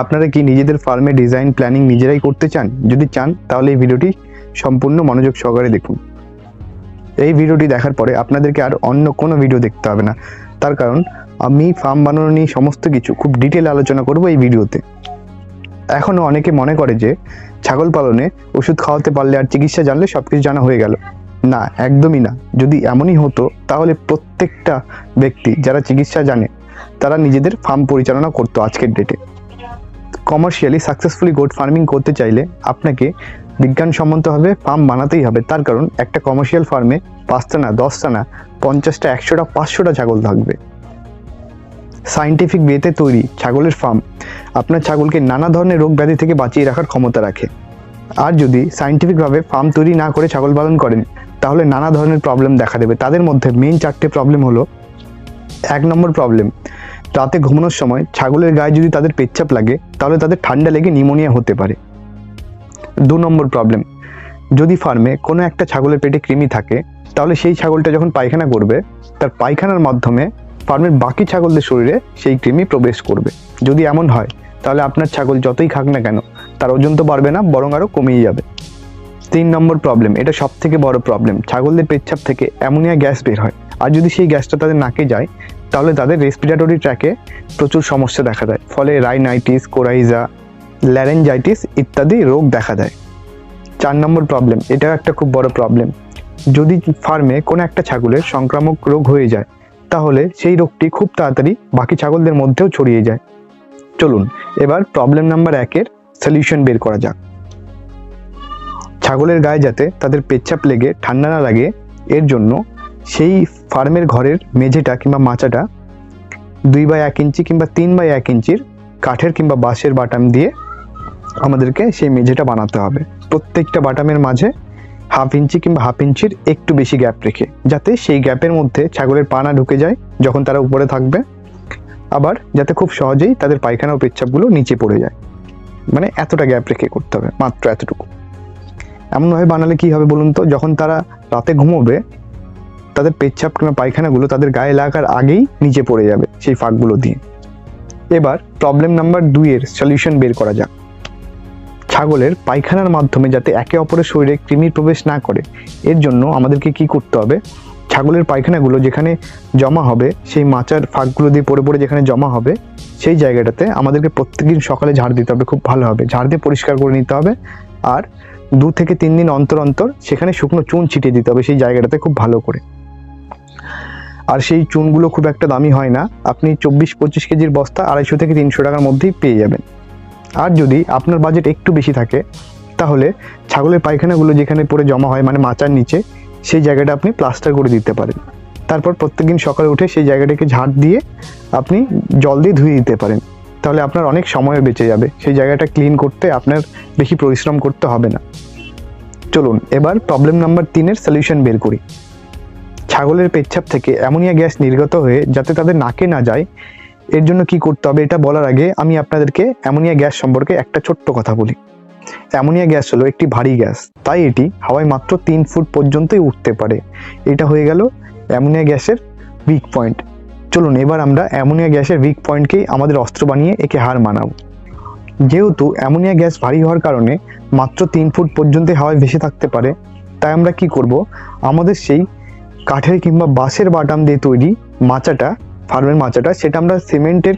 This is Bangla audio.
আপনারা কি নিজেদের ফার্মে ডিজাইন প্ল্যানিং নিজেরাই করতে চান? যদি চান তাহলে এই ভিডিওটি সম্পূর্ণ মনোযোগ সহকারে দেখুন। এই ভিডিওটি দেখার পরে আপনাদেরকে আর অন্য কোনো ভিডিও দেখতে হবে না, তার কারণ আমি ফার্ম বানানো নিয়ে সমস্ত কিছু খুব ডিটেল আলোচনা করব এই ভিডিওতে। এখনও অনেকে মনে করে যে ছাগল পালনে ওষুধ খাওয়াতে পারলে আর চিকিৎসা জানলে সব কিছু জানা হয়ে গেল। না, একদমই না। যদি এমনই হতো তাহলে প্রত্যেকটা ব্যক্তি যারা চিকিৎসা জানে তারা নিজেদের ফার্ম পরিচালনা করতো আজকের ডেটে। কমার্শিয়ালি সাকসেসফুলি গোট ফার্মিং করতে চাইলে আপনাকে বিজ্ঞানসম্মতভাবে ফার্ম বানাতেই হবে। তার কারণ একটা কমার্শিয়াল ফার্মে 5টা না, 10টা না, 50টা, 100টা, 500টা ছাগল থাকবে। সায়েন্টিফিক ওয়েতে তৈরি ছাগলের ফার্ম আপনার ছাগলকে নানা ধরনের রোগ ব্যাধি থেকে বাঁচিয়ে রাখার ক্ষমতা রাখে। আর যদি সায়েন্টিফিকভাবে ফার্ম তৈরি না করে ছাগল পালন করেন তাহলে নানা ধরনের প্রবলেম দেখা দেবে। তাদের মধ্যে মেইন 4টে প্রবলেম হলো: 1 নম্বর প্রবলেম, রাতে ঘুমানোর সময় ছাগলের গায়ে যদি তাদের পেচ্ছাপ লাগে তাহলে তাদের ঠান্ডা লেগে নিউমোনিয়া হতে পারে। 2 নম্বর প্রবলেম, যদি ফার্মে কোনো একটা ছাগলের পেটে কৃমি থাকে তাহলে সেই ছাগলটা যখন পায়খানা করবে তার পায়খানার মাধ্যমে ফার্মের বাকি ছাগলদের শরীরে সেই কৃমি প্রবেশ করবে। যদি এমন হয় তাহলে আপনার ছাগল যতই খাক না কেন তার ওজন তো বাড়বে না, বরং আরও কমেই যাবে। 3 নম্বর প্রবলেম, এটা সব থেকে বড় প্রবলেম, ছাগলদের পেচ্ছাপ থেকে অ্যামোনিয়া গ্যাস বের হয়। আর যদি সেই গ্যাসটা তাদের নাকে যায় তাহলে তাদের রেসপিরেটরি ট্র্যাকে প্রচুর সমস্যা দেখা দেয়, ফলে রাইনাইটিস, কোরাইজা, ল্যারেঞ্জাইটিস ইত্যাদি রোগ দেখা দেয়। 4 নম্বর প্রবলেম, এটাও একটা খুব বড় প্রবলেম, যদি ফার্মে কোনো একটা ছাগলের সংক্রামক রোগ হয়ে যায় তাহলে সেই রোগটি খুব তাড়াতাড়ি বাকি ছাগলদের মধ্যেও ছড়িয়ে যায়। চলুন এবার প্রবলেম নাম্বার 1-এর সলিউশন বের করা যাক। ছাগলের গায়ে যাতে তাদের পেচ্ছাপ লেগে ঠান্ডা না লাগে এর জন্য সেই ফার্মের ঘরের মেঝেটা কিংবা মাচাটা 2/1 ইঞ্চি কিংবা 3/1 ইঞ্চির কাঠের কিংবা বাঁশের বাটাম দিয়ে আমাদেরকে সেই মেঝেটা বানাতে হবে। প্রত্যেকটা বাটামের মাঝে 1/2 ইঞ্চি কিংবা 1/2 ইঞ্চির একটু বেশি গ্যাপ রেখে, যাতে সেই গ্যাপের মধ্যে ছাগলের পা না ঢুকে যায় যখন তারা উপরে থাকবে, আবার যাতে খুব সহজেই তাদের পায়খানা ও পেচ্ছাপগুলো নিচে পড়ে যায়। মানে এতটা গ্যাপ রেখে করতে হবে, মাত্র এতটুকু। এমনভাবে বানালে কি হবে বলুন তো, যখন তারা রাতে ঘুমোবে তাদের পেচ্ছাপ কিংবা পায়খানাগুলো তাদের গায়ে লাগার আগেই নিচে পড়ে যাবে সেই ফাঁকগুলো দিয়ে। এবার প্রবলেম নাম্বার 2-এর সলিউশন বের করা যাক। ছাগলের পায়খানার মাধ্যমে যাতে একে অপরের শরীরে কৃমির প্রবেশ না করে এর জন্য আমাদেরকে কি করতে হবে, ছাগলের পায়খানাগুলো যেখানে জমা হবে সেই মাচার ফাঁকগুলো দিয়ে পড়ে পড়ে যেখানে জমা হবে সেই জায়গাটাতে আমাদেরকে প্রত্যেকদিন সকালে ঝাড় দিতে হবে, খুব ভালো হবে। ঝাড় দিয়ে পরিষ্কার করে নিতে হবে, আর 2 থেকে 3 দিন অন্তর অন্তর সেখানে শুকনো চুন ছিটিয়ে দিতে হবে সেই জায়গাটাতে খুব ভালো করে। আর সেই চুনগুলো খুব একটা দামি হয় না, আপনি 24-25 কেজির বস্তা 250 থেকে 300 টাকার মধ্যেই পেয়ে যাবেন। আর যদি আপনার বাজেট একটু বেশি থাকে তাহলে ছাগলের পায়খানাগুলো যেখানে পড়ে জমা হয় মানে মাচার নিচে সেই জায়গাটা আপনি প্লাস্টার করে দিতে পারেন। তারপর প্রত্যেকদিন সকালে উঠে সেই জায়গাটাকে ঝাড় দিয়ে আপনি জল দিয়ে ধুয়ে দিতে পারেন, তাহলে আপনার অনেক সময় বেঁচে যাবে, সেই জায়গাটা ক্লিন করতে আপনার বেশি পরিশ্রম করতে হবে না। চলুন এবার প্রবলেম নাম্বার 3-এর সলিউশন বের করি। ছাগলের পেচ্ছাপ থেকে অ্যামোনিয়া গ্যাস নির্গত হয়ে যাতে তাদের নাকে না যায় এর জন্য কি করতে হবে এটা বলার আগে আমি আপনাদেরকে অ্যামোনিয়া গ্যাস সম্পর্কে একটা ছোট্ট কথা বলি। অ্যামোনিয়া গ্যাস হলো একটি ভারী গ্যাস, তাই এটি হাওয়ায় মাত্র 3 ফুট পর্যন্তই উঠতে পারে। এটা হয়ে গেল অ্যামোনিয়া গ্যাসের উইক পয়েন্ট। চলুন এবার আমরা অ্যামোনিয়া গ্যাসের উইক পয়েন্টকেই আমাদের অস্ত্র বানিয়ে একে হার মানাবো। যেহেতু অ্যামোনিয়া গ্যাস ভারী হওয়ার কারণে মাত্র 3 ফুট পর্যন্ত হাওয়ায় ভেসে থাকতে পারে, তাই আমরা কি করব, আমাদের সেই কাঠের কিংবা বাঁশের বাটাম দিয়ে তৈরি মাচাটা, ফার্মের মাচাটা, সেটা আমরা সিমেন্টের